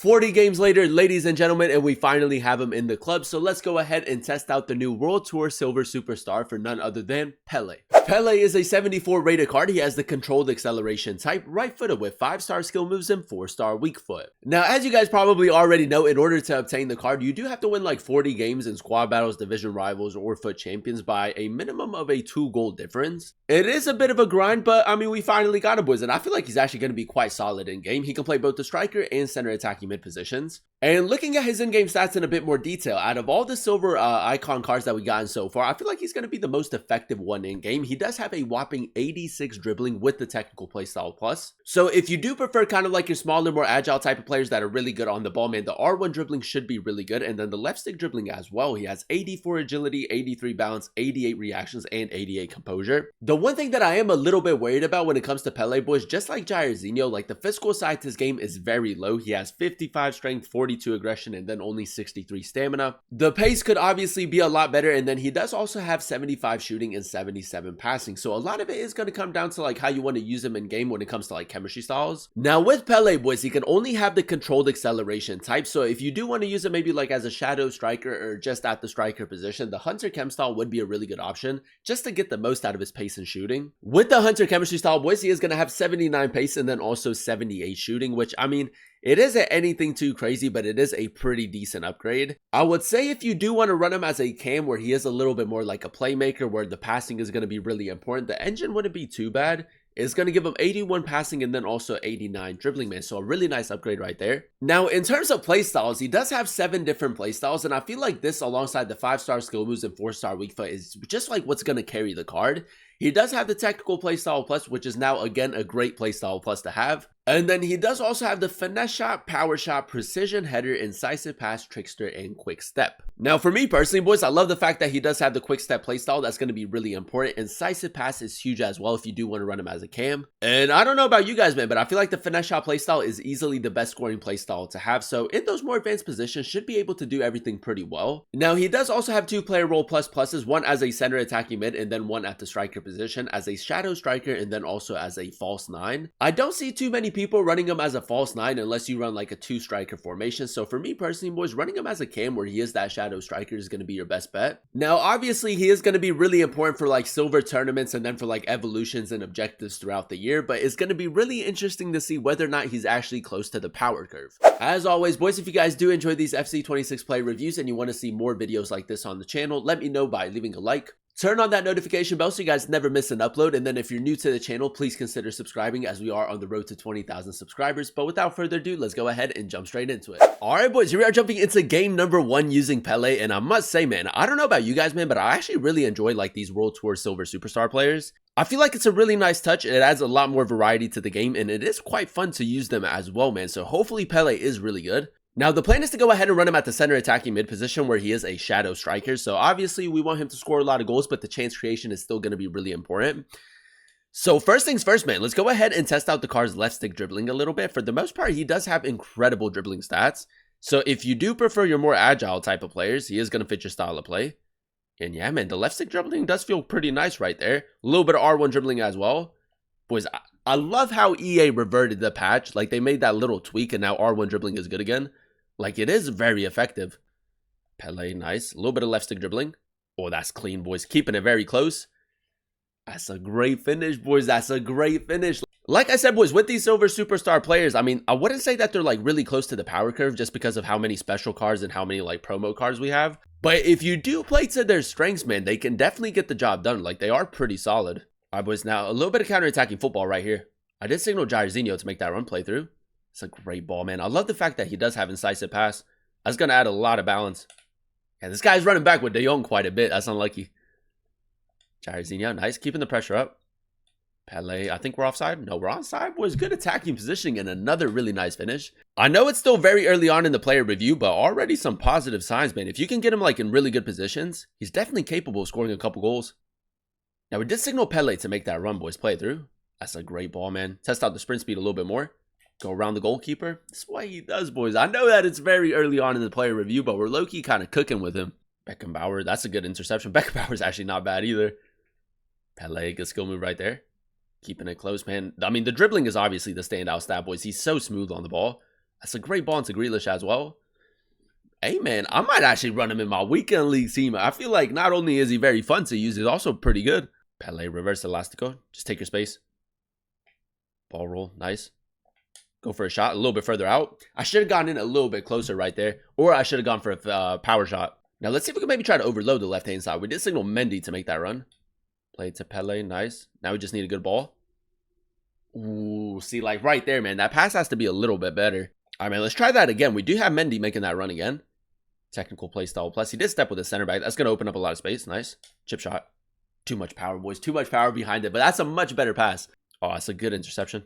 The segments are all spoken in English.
40 games later, ladies and gentlemen, and we finally have him in the club. So let's go ahead and test out the new World Tour Silver Superstar for none other than Pele. Pele is a 74 rated card. He has the controlled acceleration type, right footed with 5-star skill moves and 4-star weak foot. Now, as you guys probably already know, in order to obtain the card, you do have to win like 40 games in squad battles, division rivals, or foot champions by a minimum of a 2-goal difference. It is a bit of a grind, but I mean, we finally got him, boys, and I feel like he's actually going to be quite solid in game. He can play both the striker and center attacking mid positions. And looking at his in-game stats in a bit more detail, out of all the silver icon cards that we gotten so far, I feel like he's going to be the most effective one in-game. He does have a whopping 86 dribbling with the technical playstyle plus. So if you do prefer kind of like your smaller, more agile type of players that are really good on the ball, man, the R1 dribbling should be really good. And then the left stick dribbling as well. He has 84 agility, 83 balance, 88 reactions, and 88 composure. The one thing that I am a little bit worried about when it comes to Pele, boys, just like Jairzinho, like the physical side to his game is very low. He has 55 strength, 42 aggression, and then only 63 stamina. The pace could obviously be a lot better, and then he does also have 75 shooting and 77 passing. So a lot of it is going to come down to like how you want to use him in game when it comes to like chemistry styles. Now with Pele, boys, he can only have the controlled acceleration type. So if you do want to use it maybe like as a shadow striker or just at the striker position, the Hunter Chem style would be a really good option just to get the most out of his pace and shooting. With the Hunter chemistry style, boys, he is going to have 79 pace and then also 78 shooting, which I mean, it isn't anything too crazy, but it is a pretty decent upgrade. I would say if you do want to run him as a cam where he is a little bit more like a playmaker where the passing is going to be really important, the engine wouldn't be too bad. It's going to give him 81 passing and then also 89 dribbling, man. So a really nice upgrade right there. Now, in terms of playstyles, he does have 7 different playstyles, and I feel like this alongside the 5-star skill moves and 4-star weak foot is just like what's going to carry the card. He does have the technical playstyle plus, which is now again a great playstyle plus to have. And then he does also have the finesse shot, power shot, precision header, incisive pass, trickster, and quick step. Now for me personally, boys, I love the fact that he does have the quick step playstyle. That's going to be really important. Incisive pass is huge as well if you do want to run him as a cam. And I don't know about you guys, man, but I feel like the finesse shot playstyle is easily the best scoring playstyle to have. So in those more advanced positions, should be able to do everything pretty well. Now he does also have 2 player role plus pluses, one as a center attacking mid and then one at the striker position as a shadow striker and then also as a false 9. I don't see too many people running him as a false 9 unless you run like a 2 striker formation. So for me personally, boys, running him as a cam where he is that shadow striker is going to be your best bet. Now obviously he is going to be really important for like silver tournaments and then for like evolutions and objectives throughout the year, but it's going to be really interesting to see whether or not he's actually close to the power curve. As always, boys, if you guys do enjoy these FC26 play reviews and you want to see more videos like this on the channel, let me know by leaving a like. Turn on that notification bell so you guys never miss an upload, and then if you're new to the channel, please consider subscribing as we are on the road to 20,000 subscribers. But without further ado, let's go ahead and jump straight into it. Alright boys, here we are jumping into game number 1 using Pele, and I must say, man, I don't know about you guys, man, but I actually really enjoy like these World Tour Silver Superstar players. I feel like it's a really nice touch. It adds a lot more variety to the game, and it is quite fun to use them as well, man. So hopefully Pele is really good. Now, the plan is to go ahead and run him at the center attacking mid position where he is a shadow striker. So obviously we want him to score a lot of goals, but the chance creation is still going to be really important. So first things first, man, let's go ahead and test out the card's left stick dribbling a little bit. For the most part, he does have incredible dribbling stats. So if you do prefer your more agile type of players, he is going to fit your style of play. And yeah, man, the left stick dribbling does feel pretty nice right there. A little bit of R1 dribbling as well. Boys, I love how EA reverted the patch. Like they made that little tweak and now R1 dribbling is good again. Like it is very effective. Pele, nice. A little bit of left stick dribbling. Oh, that's clean, boys. Keeping it very close. That's a great finish, boys. That's a great finish. Like I said, boys, with these Silver Superstar players, I mean, I wouldn't say that they're like really close to the power curve just because of how many special cards and how many like promo cards we have. But if you do play to their strengths, man, they can definitely get the job done. Like they are pretty solid. All right, boys, now a little bit of counter-attacking football right here. I did signal Jairzinho to make that run play through. It's a great ball, man. I love the fact that he does have incisive pass. That's going to add a lot of balance. Yeah, this guy's running back with De Jong quite a bit. That's unlucky. Jairzinho, nice. Keeping the pressure up. Pele, I think we're offside. No, we're onside. Boys, good attacking positioning and another really nice finish. I know it's still very early on in the player review, but already some positive signs, man. If you can get him like in really good positions, he's definitely capable of scoring a couple goals. Now, we did signal Pele to make that run, boys. Play it through. That's a great ball, man. Test out the sprint speed a little bit more. Go around the goalkeeper. That's what he does, boys. I know that it's very early on in the player review, but we're low-key kind of cooking with him. Beckenbauer, that's a good interception. Beckenbauer's actually not bad either. Pele, good skill move right there. Keeping it close, man. I mean, the dribbling is obviously the standout stat, boys. He's so smooth on the ball. That's a great ball into Grealish as well. Hey, man, I might actually run him in my weekend league team. I feel like not only is he very fun to use, he's also pretty good. Pele, reverse elastico. Just take your space. Ball roll. Nice. Go for a shot a little bit further out. I should have gone in a little bit closer right there. Or I should have gone for a power shot. Now, let's see if we can maybe try to overload the left-hand side. We did signal Mendy to make that run. Play to Pele. Nice. Now we just need a good ball. Ooh, see, like right there, man. That pass has to be a little bit better. All right, man, let's try that again. We do have Mendy making that run again. Technical play style. Plus, he did step with the center back. That's going to open up a lot of space. Nice. Chip shot. Too much power, boys. Too much power behind it. But that's a much better pass. Oh, that's a good interception.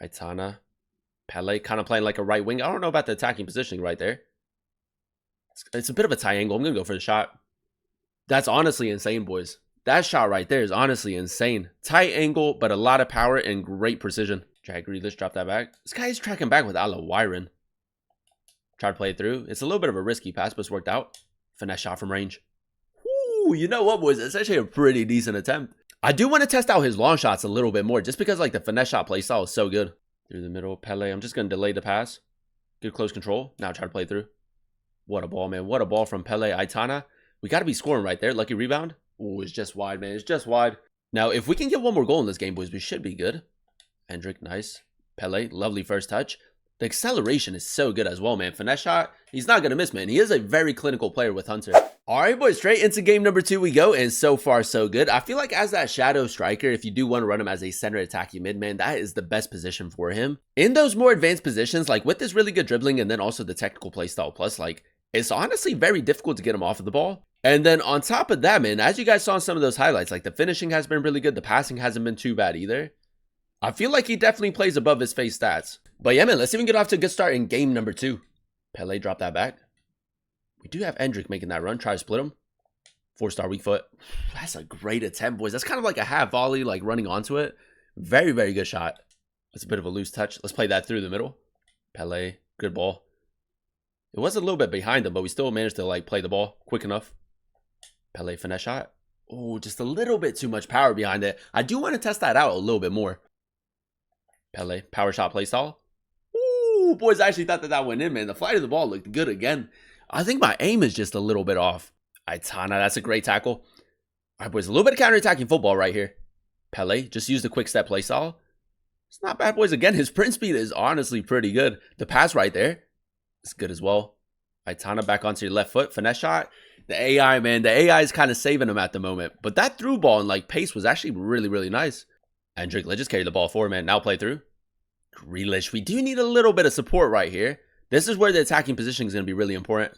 Aitana. Pele kind of playing like a right wing. I don't know about the attacking positioning right there. It's a bit of a tie angle. I'm going to go for the shot. That's honestly insane, boys. That shot right there is honestly insane. Tight angle, but a lot of power and great precision. Drag Grealish, drop that back. This guy is tracking back with Ala Wyron. Try to play it through. It's a little bit of a risky pass, but it's worked out. Finesse shot from range. Ooh, you know what, boys? It's actually a pretty decent attempt. I do want to test out his long shots a little bit more, just because like the finesse shot play style is so good. Through the middle, Pele. I'm just going to delay the pass. Good close control. Now try to play through. What a ball, man. What a ball from Pele. Aitana. We got to be scoring right there. Lucky rebound. Ooh, it's just wide, man. It's just wide. Now, if we can get one more goal in this game, boys, we should be good. Hendrick, nice. Pele, lovely first touch. The acceleration is so good as well, man. Finesse shot, he's not going to miss, man. He is a very clinical player with Hunter. All right, boys, straight into game number 2 we go, and so far, so good. I feel like as that shadow striker, if you do want to run him as a center attacking mid, man, that is the best position for him. In those more advanced positions, like with this really good dribbling and then also the technical play style plus, like, it's honestly very difficult to get him off of the ball. And then on top of that, man, as you guys saw in some of those highlights, like the finishing has been really good. The passing hasn't been too bad either. I feel like he definitely plays above his face stats. But yeah, man, let's even get off to a good start in game number 2. Pele, drop that back. We do have Hendrick making that run. Try to split him. 4-star weak foot. That's a great attempt, boys. That's kind of like a half volley, like running onto it. Very, very good shot. That's a bit of a loose touch. Let's play that through the middle. Pele, good ball. It was a little bit behind him, but we still managed to like play the ball quick enough. Pele, finesse shot. Oh, just a little bit too much power behind it. I do want to test that out a little bit more. Pele, power shot play style. Ooh, boys, I actually thought that went in, man. The flight of the ball looked good again. I think my aim is just a little bit off. Aitana, that's a great tackle. All right, boys, a little bit of counter-attacking football right here. Pele, just use the quick step play style. It's not bad, boys. Again, his sprint speed is honestly pretty good. The pass right there is good as well. Aitana back onto your left foot. Finesse shot. The AI, man, the AI is kind of saving him at the moment. But that through ball and like pace was actually really, really nice. Hendrick, let's just carry the ball forward, man. Now play through. Grealish, we do need a little bit of support right here. This is where the attacking position is going to be really important.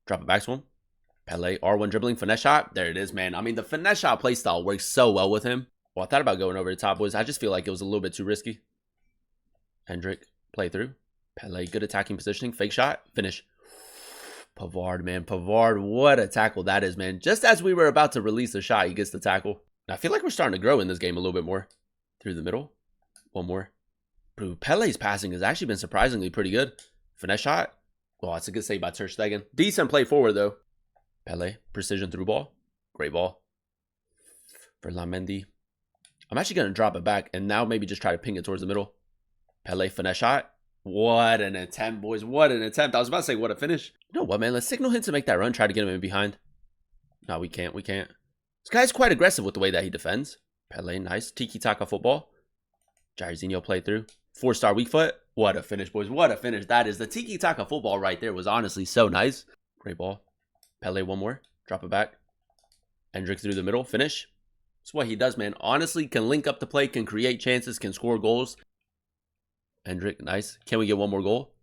Drop it back to him. Pele, R1 dribbling, finesse shot. There it is, man. I mean, the finesse shot play style works so well with him. Well, I thought about going over the top, boys. I just feel like it was a little bit too risky. Hendrick, play through. Pele, good attacking positioning. Fake shot, finish. Pavard, man. Pavard, what a tackle that is, man. Just as we were about to release the shot, he gets the tackle. I feel like we're starting to grow in this game a little bit more. Through the middle. One more. Bro, Pele's passing has actually been surprisingly pretty good. Finesse shot. Oh, that's a good save by Ter Stegen. Decent play forward, though. Pele, precision through ball. Great ball. For Mendy. I'm actually going to drop it back and now maybe just try to ping it towards the middle. Pele, finesse shot. What an attempt, boys. What an attempt. I was about to say, what a finish. You know what, man? Let's signal him to make that run. Try to get him in behind. No, we can't. We can't. This guy's quite aggressive with the way that he defends. Pele, nice. Tiki-taka football. Jairzinho play through. 4-star weak foot. What a finish, boys. What a finish. That is the tiki-taka football right there. Was honestly so nice. Great ball. Pele, one more. Drop it back. Hendrick through the middle. Finish. That's what he does, man. Honestly, can link up the play, can create chances, can score goals. Hendrick, nice. Can we get one more goal?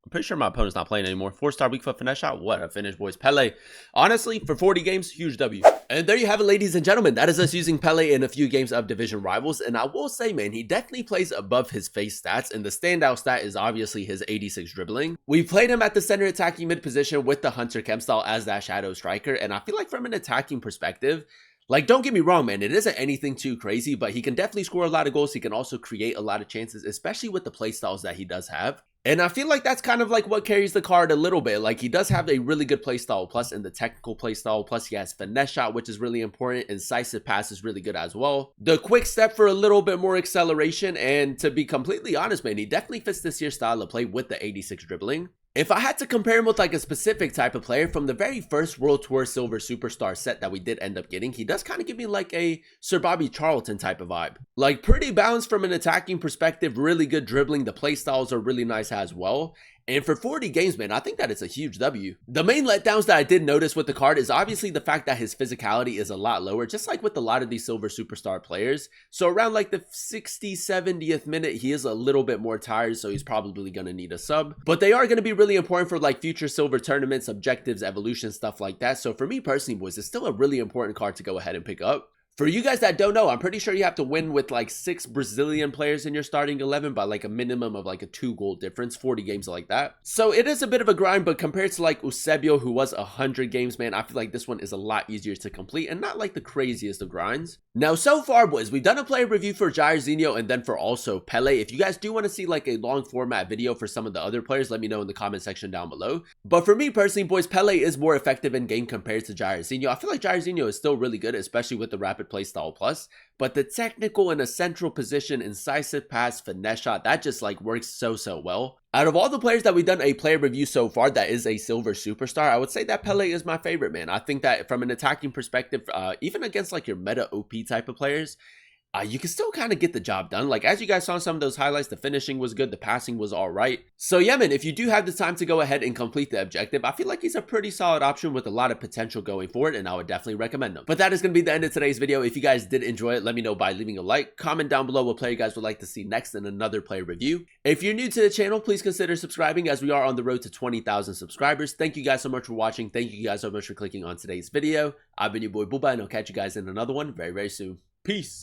I'm pretty sure my opponent's not playing anymore. 4-star weak foot finesse shot. What a finish, boys. Pele, honestly, for 40 games, huge W. And there you have it, ladies and gentlemen. That is us using Pele in a few games of division rivals. And I will say, man, he definitely plays above his face stats. And the standout stat is obviously his 86 dribbling. We played him at the center attacking mid position with the Hunter Chem style as that shadow striker. And I feel like from an attacking perspective, like, don't get me wrong, man, it isn't anything too crazy, but he can definitely score a lot of goals. He can also create a lot of chances, especially with the play styles that he does have. And I feel like that's kind of like what carries the card a little bit. Like, he does have a really good playstyle plus in the technical playstyle. Plus, he has finesse shot, which is really important. Incisive pass is really good as well. The quick step for a little bit more acceleration. And to be completely honest, man, he definitely fits this year's style of play with the 86 dribbling. If I had to compare him with like a specific type of player from the very first World Tour Silver Superstar set that we did end up getting, he does kind of give me like a Sir Bobby Charlton type of vibe. Like, pretty balanced from an attacking perspective, really good dribbling, the play styles are really nice as well. And for 40 games, man, I think that it's a huge W. The main letdowns that I did notice with the card is obviously the fact that his physicality is a lot lower, just like with a lot of these Silver Superstar players. So around like the 60th, 70th minute, he is a little bit more tired, so he's probably going to need a sub. But they are going to be really important for like future Silver tournaments, objectives, evolution, stuff like that. So for me personally, boys, it's still a really important card to go ahead and pick up. For you guys that don't know, I'm pretty sure you have to win with like 6 Brazilian players in your starting 11 by like a minimum of like a 2-goal difference, 40 games like that. So it is a bit of a grind, but compared to like Eusebio, who was 100 games, man, I feel like this one is a lot easier to complete and not like the craziest of grinds. Now, so far, boys, we've done a player review for Jairzinho and then for also Pele. If you guys do want to see like a long format video for some of the other players, let me know in the comment section down below. But for me personally, boys, Pele is more effective in game compared to Jairzinho. I feel like Jairzinho is still really good, especially with the rapid playstyle plus, but the technical in a central position, incisive pass, finesse shot, that just like works so well. Out of all the players that we've done a player review so far that is a Silver Superstar, I would say that Pele is my favorite, man. I think that from an attacking perspective, even against like your meta OP type of players, you can still kind of get the job done. Like, as you guys saw in some of those highlights, the finishing was good, the passing was all right. So yeah, man, if you do have the time to go ahead and complete the objective, I feel like he's a pretty solid option with a lot of potential going forward, and I would definitely recommend him. But that is going to be the end of today's video. If you guys did enjoy it, let me know by leaving a like, comment down below what player you guys would like to see next in another player review. If you're new to the channel, please consider subscribing, as we are on the road to 20,000 subscribers. Thank you guys so much for watching. Thank you guys so much for clicking on today's video. I've been your boy Booba, and I'll catch you guys in another one very soon. Peace.